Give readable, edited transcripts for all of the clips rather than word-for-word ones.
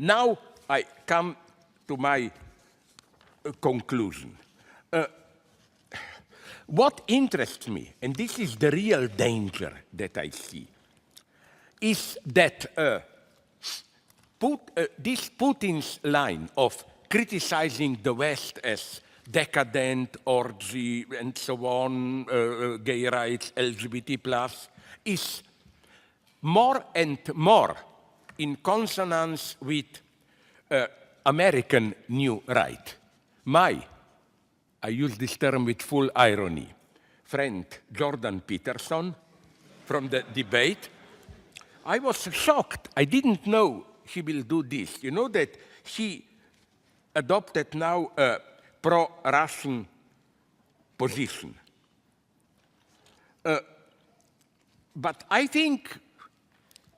Now I come to my conclusion. What interests me, and this is the real danger that I see, is that this Putin's line of criticizing the West as decadent, orgy, and so on, gay rights, LGBT+, is more and more in consonance with American New Right. I use this term with full irony, friend Jordan Peterson from the debate, I was shocked. I didn't know he will do this. You know that he adopted now a pro-Russian position. But I think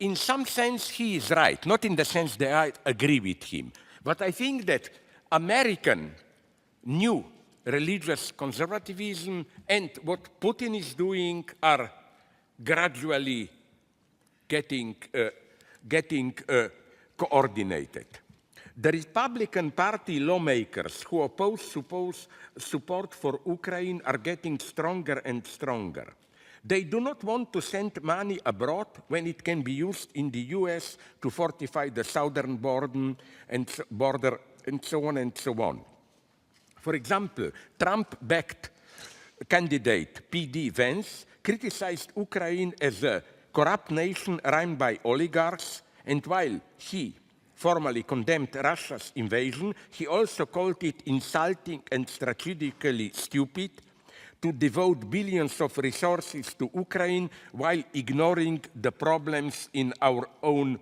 in some sense he is right, not in the sense that I agree with him, but I think that American new religious conservatism and what Putin is doing are gradually getting coordinated. The Republican Party lawmakers who oppose support for Ukraine are getting stronger and stronger. They do not want to send money abroad when it can be used in the US to fortify the southern border and so on and so on. For example, Trump-backed candidate P.D. Vance criticized Ukraine as a corrupt nation run by oligarchs, and while he formally condemned Russia's invasion, he also called it insulting and strategically stupid to devote billions of resources to Ukraine while ignoring the problems in our own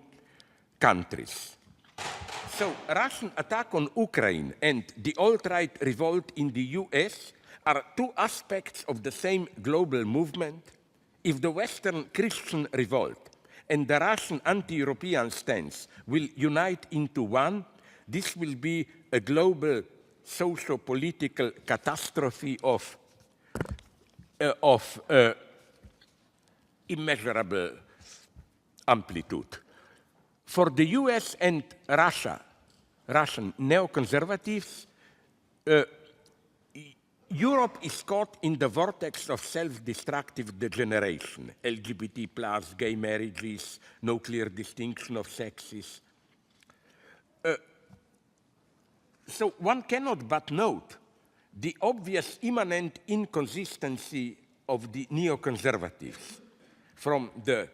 countries. So, Russian attack on Ukraine and the alt-right revolt in the US are two aspects of the same global movement. If the Western Christian revolt and the Russian anti-European stance will unite into one, this will be a global socio-political catastrophe of immeasurable amplitude. For the US and Russian neoconservatives, Europe is caught in the vortex of self-destructive degeneration, LGBT+, gay marriages, no clear distinction of sexes. So one cannot but note the obvious immanent inconsistency of the neoconservatives, from the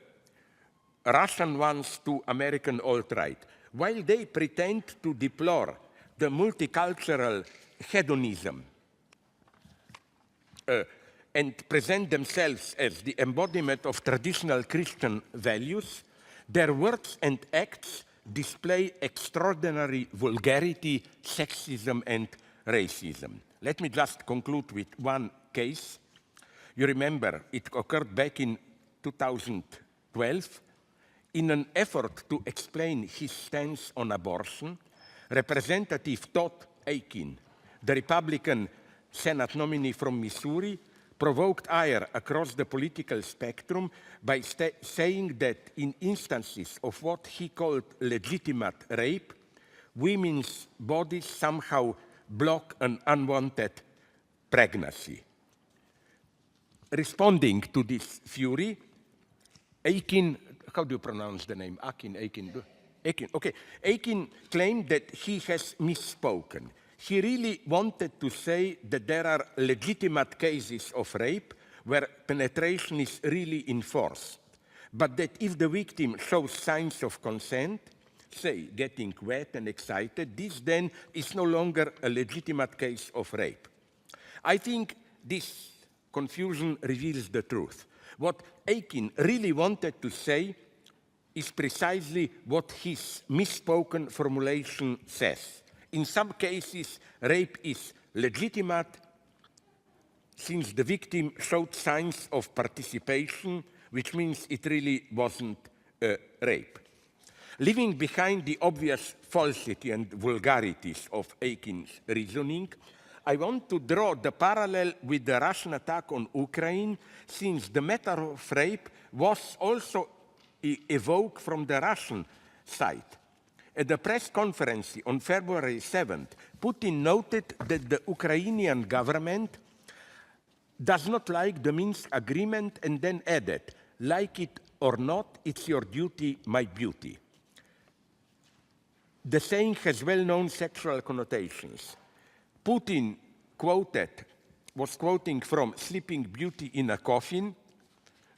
Russian ones to American alt-right. While they pretend to deplore the multicultural hedonism and present themselves as the embodiment of traditional Christian values, their words and acts display extraordinary vulgarity, sexism, and racism. Let me just conclude with one case. You remember, it occurred back in 2012. In an effort to explain his stance on abortion, Representative Todd Akin, the Republican Senate nominee from Missouri, provoked ire across the political spectrum by saying that in instances of what he called legitimate rape, women's bodies somehow block an unwanted pregnancy. Responding to this fury, Akin, how do you pronounce the name? Akin. Okay. Akin claimed that he has misspoken. He really wanted to say that there are legitimate cases of rape where penetration is really enforced, but that if the victim shows signs of consent, say getting wet and excited, this then is no longer a legitimate case of rape. I think this confusion reveals the truth. What Akin really wanted to say is precisely what his misspoken formulation says. In some cases, rape is legitimate since the victim showed signs of participation, which means it really wasn't rape. Leaving behind the obvious falsity and vulgarities of Akin's reasoning, I want to draw the parallel with the Russian attack on Ukraine, since the matter of rape was also evoked from the Russian side. At the press conference on February 7th, Putin noted that the Ukrainian government does not like the Minsk agreement and then added, like it or not, it's your duty, my beauty. The saying has well-known sexual connotations. Putin was quoting from Sleeping Beauty in a Coffin,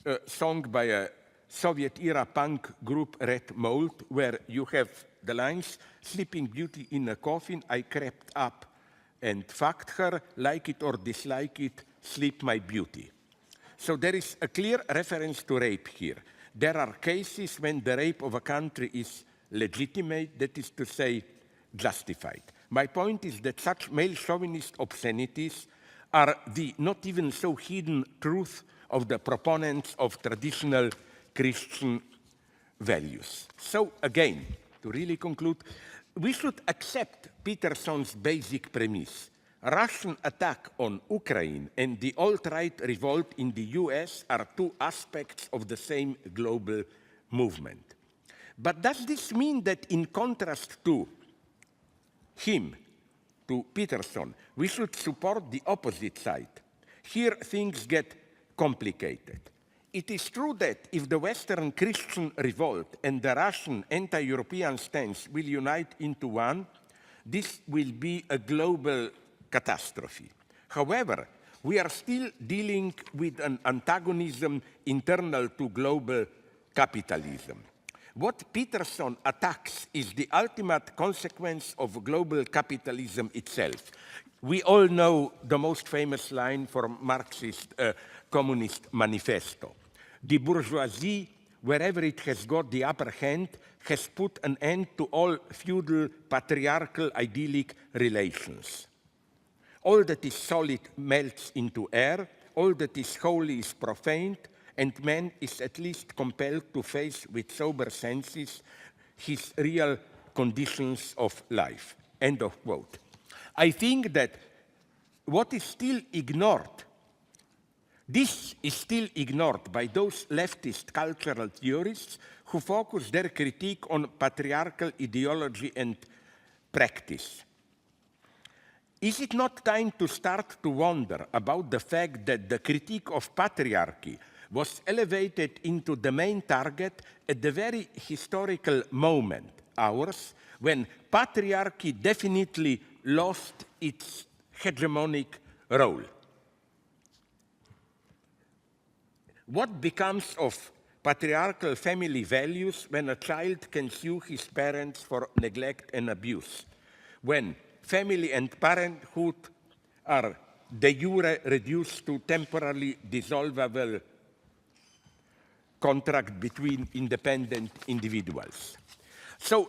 a song by a Soviet-era punk group Red Mold, where you have the lines, Sleeping Beauty in a coffin, I crept up and fucked her, like it or dislike it, sleep my beauty. So there is a clear reference to rape here. There are cases when the rape of a country is legitimate, that is to say, justified. My point is that such male chauvinist obscenities are the not even so hidden truth of the proponents of traditional Christian values. So again, to really conclude, we should accept Peterson's basic premise. Russian attack on Ukraine and the alt-right revolt in the US are two aspects of the same global movement. But does this mean that in contrast to him, to Peterson, we should support the opposite side? Here things get complicated. It is true that if the Western Christian revolt and the Russian anti-European stance will unite into one, this will be a global catastrophe. However, we are still dealing with an antagonism internal to global capitalism. What Peterson attacks is the ultimate consequence of global capitalism itself. We all know the most famous line from Marxist Communist Manifesto. The bourgeoisie, wherever it has got the upper hand, has put an end to all feudal, patriarchal, idyllic relations. All that is solid melts into air, all that is holy is profaned, and man is at least compelled to face with sober senses his real conditions of life. End of quote. I think that what is still ignored, this is still ignored by those leftist cultural theorists who focus their critique on patriarchal ideology and practice. Is it not time to start to wonder about the fact that the critique of patriarchy was elevated into the main target at the very historical moment, ours, when patriarchy definitely lost its hegemonic role? What becomes of patriarchal family values when a child can sue his parents for neglect and abuse? When family and parenthood are de jure reduced to temporarily dissolvable contract between independent individuals? So